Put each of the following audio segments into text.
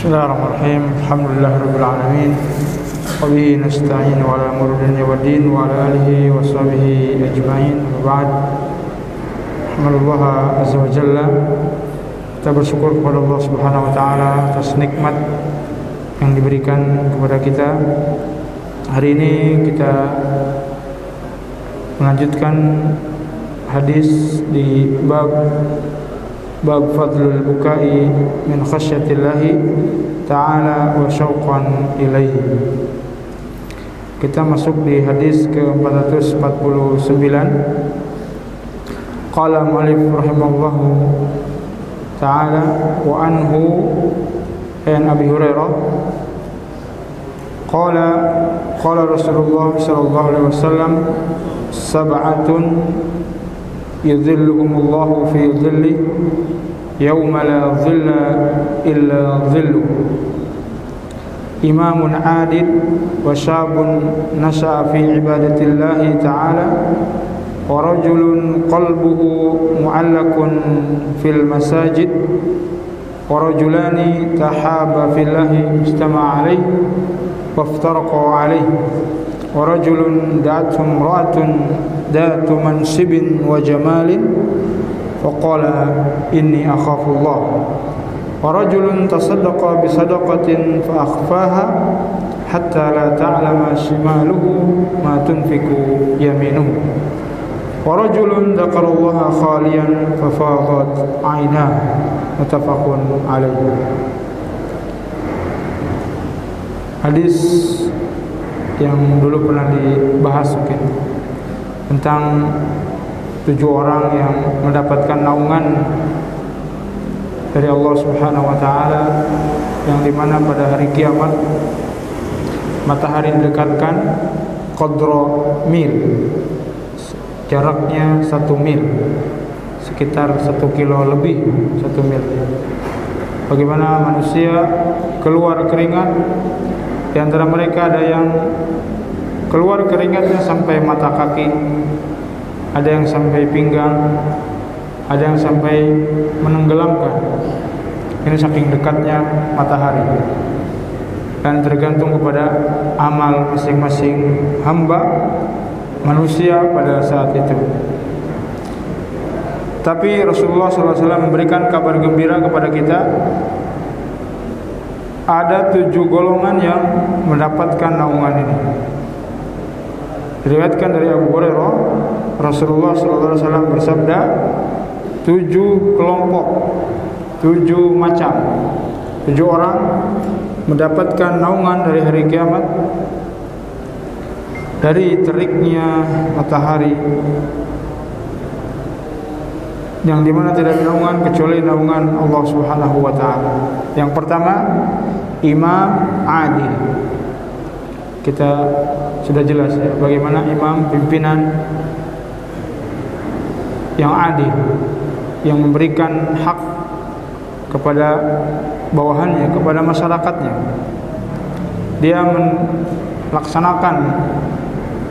Bismillahirrahmanirrahim. Alhamdulillahirabbil alamin. Wa bihi nasta'in wa ala umuri dunya waddin wa ala alihi wa sahbihi ajma'in. Wa ba'd. Alhamdulillah azza wa jalla. Kita bersyukur kepada Allah Subhanahu wa taala atas nikmat yang diberikan kepada kita. Hari ini kita melanjutkan hadis di bab fadlul bukai min khasyatillahi ta'ala wa syauqan ilaihi. Kita masuk di hadis ke-449. Qala mu'allif rahimahullahu ta'ala wa anhu an Abi Hurairah qala Rasulullah sallallahu alaihi wasallam sab'atun yudhilluhumullahu fi dhilli yawma la dhilla illa dhilluh, imamun adil wa syabun nasha'a fi ibadatillahi ta'ala wa rajulun qalbuhu mu'allakun fil masajid wa rajulani tahaba fillahi ijtama'a alayhi wa iftaraqa alayhi wa rajulun da'athum ra'atun datu mansibin wa jamalin faqala inni akhafullah wa rajulun tasaddaqa bi sadaqatin fa akhfaha hatta la ta'lama shimaluhu ma tunfiqu yaminuhu wa rajulun dzakarallaha khaliyan fa fadat 'aynahu muttafaqun alaihi. Hadis yang dulu pernah dibahas mungkin tentang 7 orang yang mendapatkan naungan dari Allah Subhanahu wa taala, yang dimana pada hari kiamat matahari didekatkan qadra mil, jaraknya 1 mil, sekitar 1 kilo lebih, 1 mil. Bagaimana manusia keluar keringat, di antara mereka ada yang keluar keringatnya sampai mata kaki, ada yang sampai pinggang, ada yang sampai menenggelamkan. Ini saking dekatnya matahari, dan tergantung kepada amal masing-masing hamba manusia pada saat itu. Tapi Rasulullah SAW memberikan kabar gembira kepada kita, ada 7 golongan yang mendapatkan naungan ini. Diriwayatkan dari Abu Hurairah, Rasulullah SAW bersabda, 7 kelompok, 7 macam, 7 orang mendapatkan naungan dari hari kiamat, dari teriknya matahari, yang dimana tidak ada naungan kecuali naungan Allah Subhanahu wa taala. Yang pertama, imam adil. Kita sudah jelas ya, bagaimana imam, pimpinan yang adil, yang memberikan hak kepada bawahannya, kepada masyarakatnya. Dia melaksanakan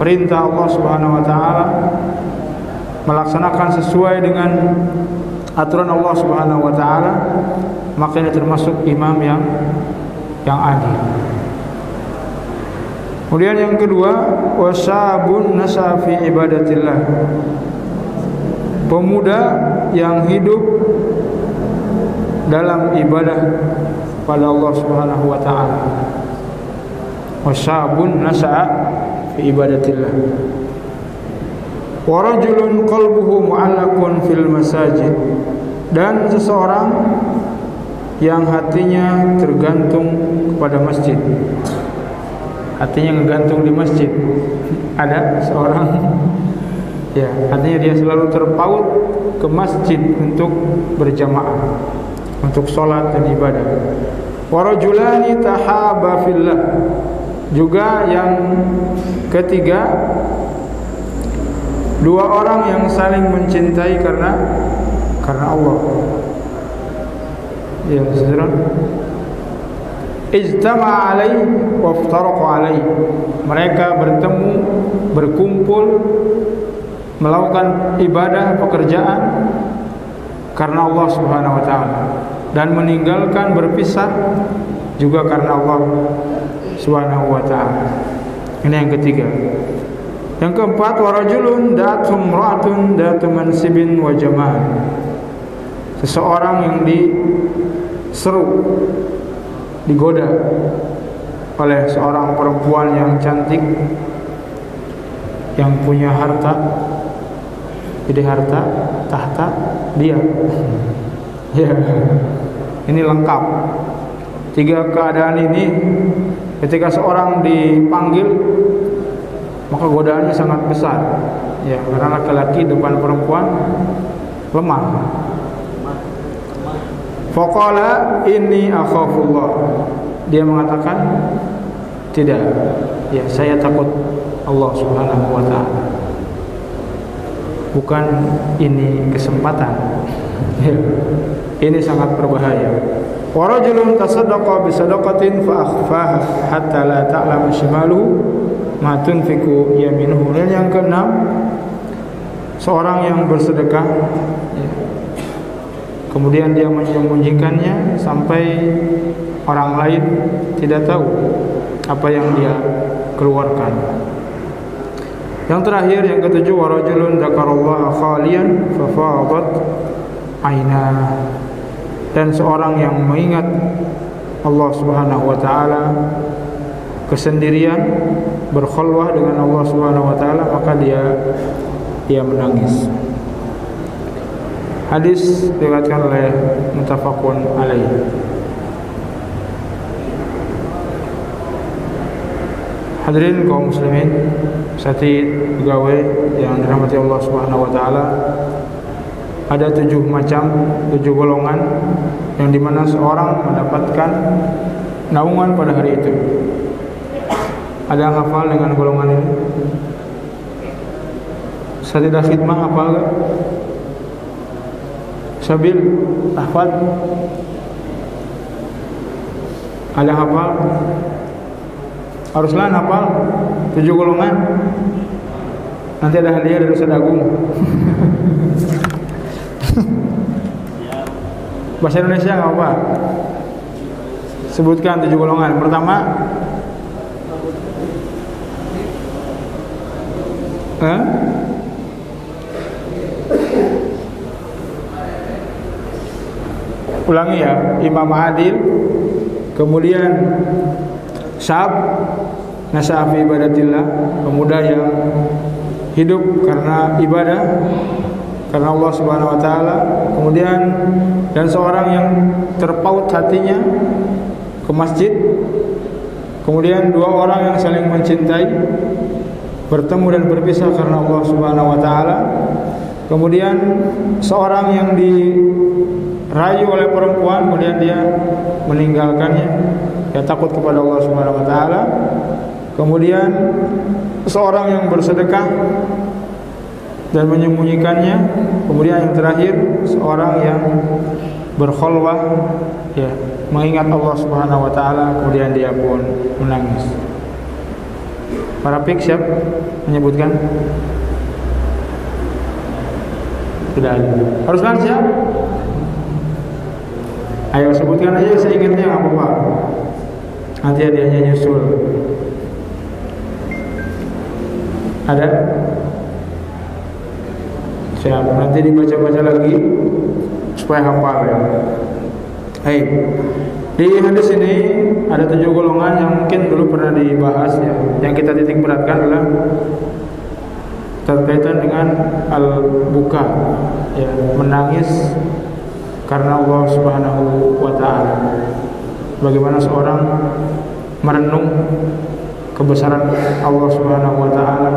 perintah Allah Subhanahu wa taala, melaksanakan sesuai dengan aturan Allah Subhanahu wa taala, maka ini termasuk imam yang adil. Kemudian yang kedua, wasyabun nasha'a fi ibadatillah. Pemuda yang hidup dalam ibadah pada Allah Subhanahu wa taala. Wasyabun nasha'a fi ibadatillah. Wa rajulun qalbuhu mu'allakun fil masajid. Dan seseorang yang hatinya tergantung kepada masjid. Hatinya ngegantung di masjid. Ada seorang, ya, artinya dia selalu terpaut ke masjid untuk berjamaah, untuk sholat dan ibadah. Warajulani tahaba fillah. Juga yang ketiga, 2 orang yang saling mencintai karena Allah. Ya, saudara. Ijtama'a alaihi wa iftaraqa alaihi. Mereka bertemu, berkumpul, melakukan ibadah, pekerjaan karena Allah Subhanahu wa taala, dan meninggalkan, berpisah juga karena Allah Subhanahu wa taala. Ini yang ketiga. Yang keempat, warajulun da'atum ra'atun da'atu mansibin wa jamal. Seseorang yang diseru, digoda oleh seorang perempuan yang cantik, yang punya harta. Jadi harta, tahta, dia. Ya, ini lengkap. Tiga keadaan ini ketika seorang dipanggil, maka godaannya sangat besar. Ya, karena laki-laki depan perempuan lemah. Faqala inni akhafullah. Dia mengatakan, tidak, ya saya takut Allah Subhanahu wa taala. Bukan ini kesempatan. Ya, ini sangat berbahaya. Wa rajulun tasaddaqa bi sadaqatin fa akhfaha hatta la ta'lamu shimaluhu ma tunfiqu yaminuhu. Dan yang keenam, seorang yang bersedekah, ya, kemudian dia menyembunyikannya sampai orang lain tidak tahu apa yang dia keluarkan. Yang terakhir, yang ketujuh, warajulun dzakarallaha khaliyan fa fadat ainah. Dan seorang yang mengingat Allah Subhanahu wa taala kesendirian, berkhulwah dengan Allah Subhanahu wa taala, maka dia menangis. Hadis diriwayatkan oleh muttafaqun alaih. Hadirin kaum muslimin, sati pegawai yang dirahmati Allah Subhanahu wa taala, ada 7 golongan yang dimana seorang mendapatkan naungan pada hari itu. Ada yang hafal dengan golongan ini? Satidah khidmah hafal gak? Sabil hafal? Ada yang hafal? Haruslah hafal 7 golongan. Nanti ada hadiah dari Ustaz Agung. Bahasa Indonesia enggak apa? Sebutkan 7 golongan. Pertama, ulangi ya. Imam adil, kemudian syab nas'a fi ibadatillah, pemuda yang hidup karena ibadah karena Allah Subhanahu wa taala, kemudian dan seorang yang terpaut hatinya ke masjid, kemudian 2 orang yang saling mencintai, bertemu dan berpisah karena Allah Subhanahu wa taala, kemudian seorang yang dirayu oleh perempuan kemudian dia meninggalkannya, dia takut kepada Allah Subhanahu wa taala, kemudian seorang yang bersedekah dan menyembunyikannya, kemudian yang terakhir seorang yang berkhulwah, ya, mengingat Allah Subhanahu wa taala, kemudian dia pun menangis. Para pik siap menyebutkan? Tidak ada. Harus kan siap? Ayo sebutkan aja seingatnya, enggak apa-apa. Nanti hadiahnya nyusul. Ada? Siap, nanti dibaca-baca lagi supaya hafal ya. Hai. Di hadis ini ada 7 golongan yang mungkin dulu pernah dibahas ya. Yang kita titik beratkan adalah terkaitan dengan al-buka, ya, menangis karena Allah Subhanahu wa taala. Bagaimana seorang merenung kebesaran Allah Subhanahu wa taala,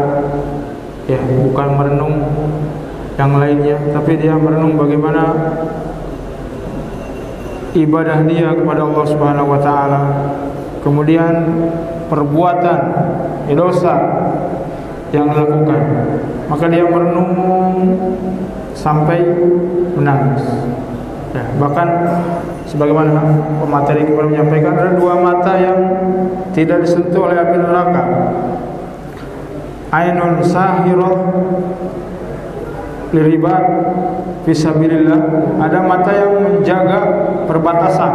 ya, bukan merenung yang lainnya, tapi dia merenung bagaimana ibadah dia kepada Allah Subhanahu wa taala, kemudian perbuatan dosa yang dilakukan, maka dia merenung sampai menangis. Ya, bahkan sebagaimana pemateri kemarin menyampaikan, ada 2 mata yang tidak disentuh oleh api neraka. Ainun sahirah liribat fisabilillah, ada mata yang menjaga perbatasan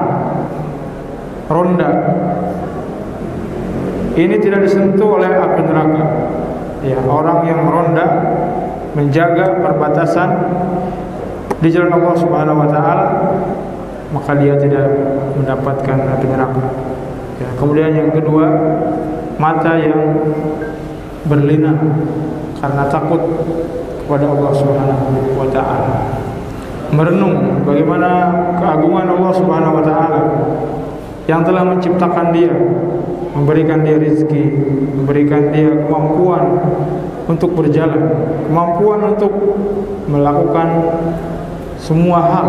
ronda. Ini tidak disentuh oleh api neraka. Ya, orang yang ronda menjaga perbatasan di jalan Allah Subhanahu wa taala, maka dia tidak mendapatkan api neraka. Ya, kemudian yang kedua, mata yang berlinang karena takut kepada Allah Subhanahu wa taala. Merenung bagaimana keagungan Allah Subhanahu wa taala yang telah menciptakan dia, memberikan dia rezeki, memberikan dia kemampuan untuk berjalan, kemampuan untuk melakukan semua hal.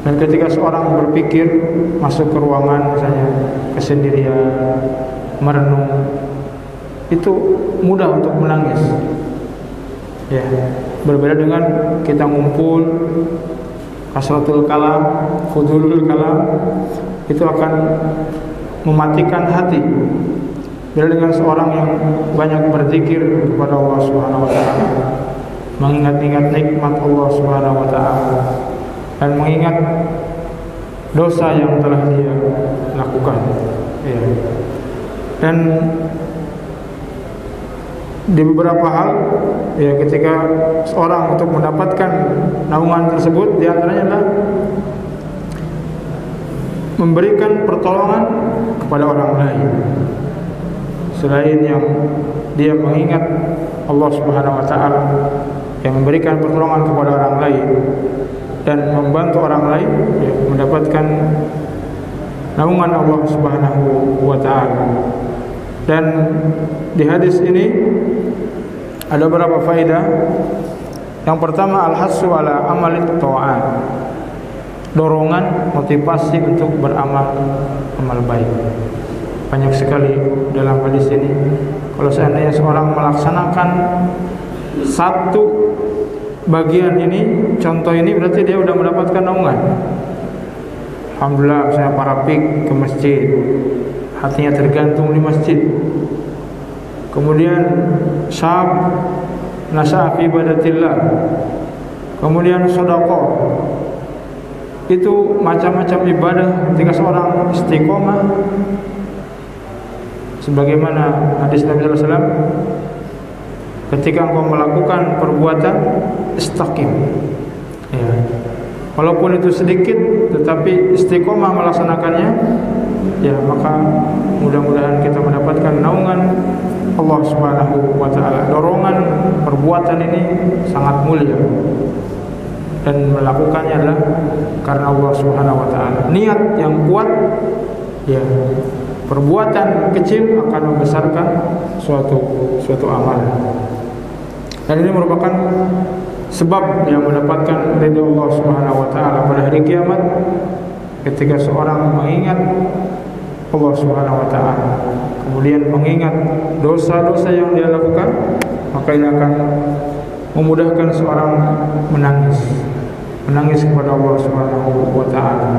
Dan ketika seorang berpikir masuk ke ruangan misalnya kesendirian, merenung, itu mudah untuk menangis. Ya, berbeda dengan kita ngumpul kasratul kalam, fudulul kalam, itu akan mematikan hati. Beda dengan seorang yang banyak berzikir kepada Allah Subhanahu wa taala, mengingat-ingat nikmat Allah Subhanahu wa taala dan mengingat dosa yang telah dia lakukan. Ya. Dan di beberapa hal, ya, ketika seorang untuk mendapatkan naungan tersebut, di antaranya adalah memberikan pertolongan kepada orang lain selain yang dia mengingat Allah Subhanahu wa taala, yang memberikan pertolongan kepada orang lain dan membantu orang lain, ya, mendapatkan naungan Allah Subhanahu wa taala. Dan di hadis ini ada beberapa faedah. Yang pertama, al-hassu ala amalit ta'at, dorongan, motivasi untuk beramal amal baik. Banyak sekali dalam hadis ini. Kalau seandainya seorang melaksanakan satu bagian ini, contoh ini, berarti dia sudah mendapatkan naungan. Alhamdulillah, saya parapik ke masjid, hatinya tergantung di masjid. Kemudian syab nas'a fi ibadatillah. Kemudian sedekah. Itu macam-macam ibadah ketika seorang istiqomah, sebagaimana hadis Nabi sallallahu alaihi wasallam, ketika engkau melakukan perbuatan istaqim, ya, walaupun itu sedikit tetapi istiqomah melaksanakannya, ya, maka mudah-mudahan kita mendapatkan naungan Allah Subhanahu wa taala. Dorongan perbuatan ini sangat mulia dan melakukannya adalah karena Allah Subhanahu wa taala. Niat yang kuat, ya, perbuatan kecil akan membesarkan suatu amalan. Dan ini merupakan sebab yang mendapatkan ridha Allah Subhanahu wa taala pada hari kiamat, ketika seorang mengingat Allah Subhanahu wa taala, kemudian mengingat dosa-dosa yang dia lakukan, maka ini akan memudahkan seorang menangis kepada Allah Subhanahu wa taala.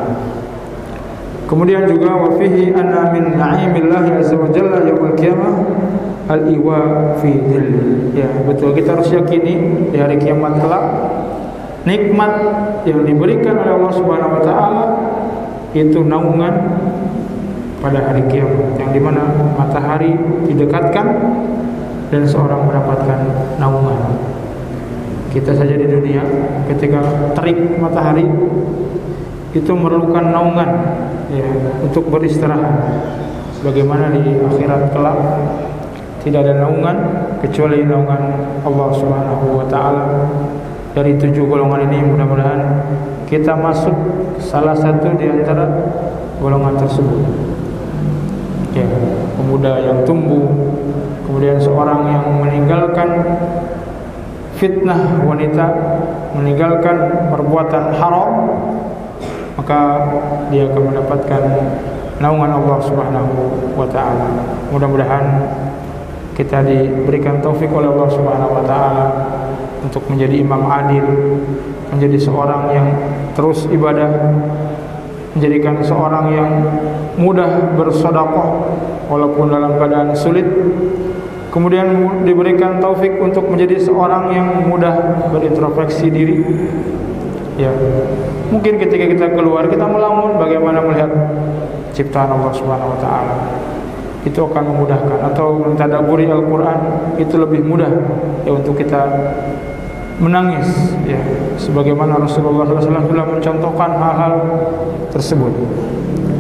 Kemudian juga wa fihi anna min na'imillahi azza wa jalla yaumil qiyamah al-iwa fi dhilli. Ya, betul, kita harus yakini di hari kiamat kelak nikmat yang diberikan oleh Allah Subhanahu wa taala itu naungan pada hari kiamat, yang dimana matahari didekatkan dan seorang mendapatkan naungan. Kita saja di dunia ketika terik matahari itu memerlukan naungan, ya, untuk beristirahat. Bagaimana di akhirat kelak tidak ada naungan kecuali naungan Allah Subhanahu wa taala. Dari 7 golongan ini mudah-mudahan kita masuk salah satu di antara golongan tersebut. Ya, pemuda yang tumbuh, kemudian seorang yang meninggalkan fitnah wanita, meninggalkan perbuatan haram, maka dia akan mendapatkan naungan Allah Subhanahu wa taala. Mudah-mudahan kita diberikan taufik oleh Allah Subhanahu wa taala untuk menjadi imam adil, menjadi seorang yang terus ibadah, menjadikan seorang yang mudah bersedekah walaupun dalam keadaan sulit. Kemudian diberikan taufik untuk menjadi seorang yang mudah berintrospeksi diri, Ya, mungkin ketika kita keluar kita melamun, bagaimana melihat ciptaan Allah Subhanahu wa taala. Itu akan memudahkan. Atau mentadabburi Al-Qur'an itu lebih mudah ya untuk kita menangis ya, sebagaimana Rasulullah SAW telah mencontohkan hal-hal tersebut.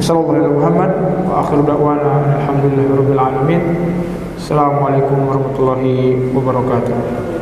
Sallallahu alaihi Muhammad wa akhiru da'wana alhamdulillahirabbil alamin. Assalamualaikum warahmatullahi wabarakatuh.